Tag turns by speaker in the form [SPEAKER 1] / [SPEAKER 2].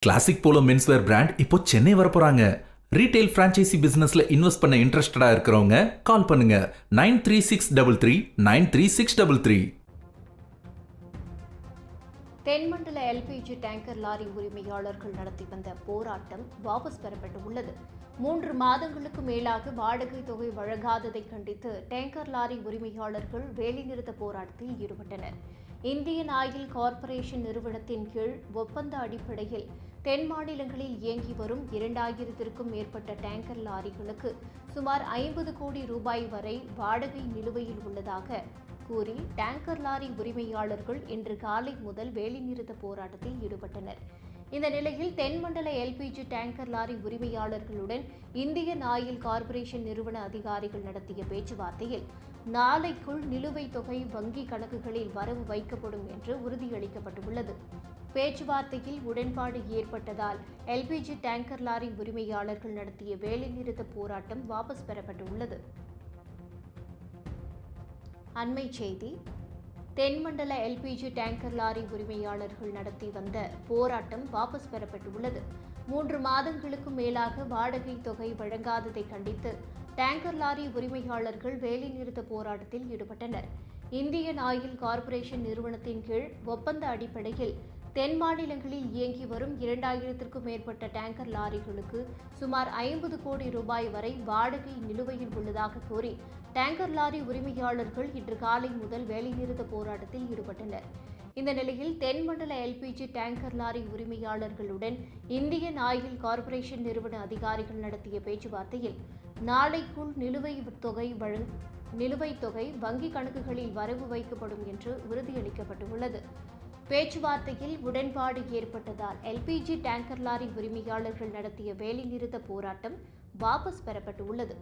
[SPEAKER 1] Classic polo menswear brand இப்போ Chennai வரப்போறாங்க. Retail franchisee பிசினஸ்ல invest பண்ண இன்ட்ரெஸ்டடா இருக்கிறவங்க கால் பண்ணுங்க 9363393633.
[SPEAKER 2] தென்மண்டல எல்பிஜி டேங்கர் லாரி உரிமையாளர்கள் நடத்தி வந்த போராட்டம் வாபஸ் பெறப்பட்டு உள்ளது. 3 மாதங்களுக்கு மேலாக வாடகை தொகை வழங்காததை கண்டித்து டேங்கர் லாரி உரிமையாளர்கள் வேலைநிறுத்த போராட்டத்தில் ஈடுபட்டனர். இந்தியன் ஆயில் கார்ப்பரேஷன் நிறுவனத்தின் கீழ் ஒப்பந்த அடிப்படையில் தென் மாநிலங்களில் இயங்கி வரும் 2000க்கும் மேற்பட்ட டேங்கர் லாரிகளுக்கு சுமார் 50 கோடி ரூபாய் வரை வாடகை நிலுவையில் உள்ளதாக கூறி டேங்கர் லாரி உரிமையாளர்கள் இன்று காலை முதல் வேலைநிறுத்த போராட்டத்தில் ஈடுபட்டனர். இந்த நிலையில் தென்மண்டல எல்பிஜி டேங்கர் லாரி உரிமையாளர்களுடன் இந்தியன் ஆயில் கார்ப்பரேஷன் நிறுவன அதிகாரிகள் நடத்திய பேச்சுவார்த்தையில் நாளைக்குள் நிலுவைத் தொகை வங்கி கணக்குகளில் வரவு வைக்கப்படும் என்று உறுதியளிக்கப்பட்டுள்ளது. பேச்சுவார்த்தையில் உடன்பாடு ஏற்பட்டதால் எல்பிஜி டேங்கர் லாரி உரிமையாளர்கள் நடத்திய வேலைநிறுத்த போராட்டம் வாபஸ் பெறப்பட்டுள்ளது. அண்மை செய்தி: தென்மண்டல எல்பிஜி டேங்கர் லாரி உரிமையாளர்கள் நடத்தி வந்த போராட்டம் வாபஸ் பெறப்பட்டுள்ளது. 3 மாதங்களுக்கும் மேலாக வாடகை தொகை வழங்காததை கண்டித்து டேங்கர் லாரி உரிமையாளர்கள் வேலைநிறுத்த போராட்டத்தில் ஈடுபட்டனர். இந்தியன் ஆயில் கார்ப்பரேஷன் நிறுவனத்தின் கீழ் ஒப்பந்த அடிப்படையில் தென் மாநிலங்களில் இயங்கி வரும் 2000க்கும் மேற்பட்ட டேங்கர் லாரிகளுக்கு சுமார் 50 கோடி ரூபாய் வரை வாடகை நிலுவையில் உள்ளதாக கூறி டேங்கர் லாரி உரிமையாளர்கள் இன்று காலை முதல் வேலைநிறுத்த போராட்டத்தில் ஈடுபட்டனர். இந்த நிலையில் தென்மண்டல எல்பிஜி டேங்கர் லாரி உரிமையாளர்களுடன் இந்தியன் ஆயில் கார்ப்பரேஷன் நிறுவன அதிகாரிகள் நடத்திய பேச்சுவார்த்தையில் நாளைக்குள் நிலுவைத் தொகை வங்கி கணக்குகளில் வரவு வைக்கப்படும் என்று உறுதியளிக்கப்பட்டுள்ளது. பேச்சுவார்த்தையில் உடன்பாடு ஏற்பட்டதால் எல்பிஜி டேங்கர் லாரி உரிமையாளர்கள் நடத்திய வேலைநிறுத்த போராட்டம் வாபஸ் பெறப்பட்டுள்ளது.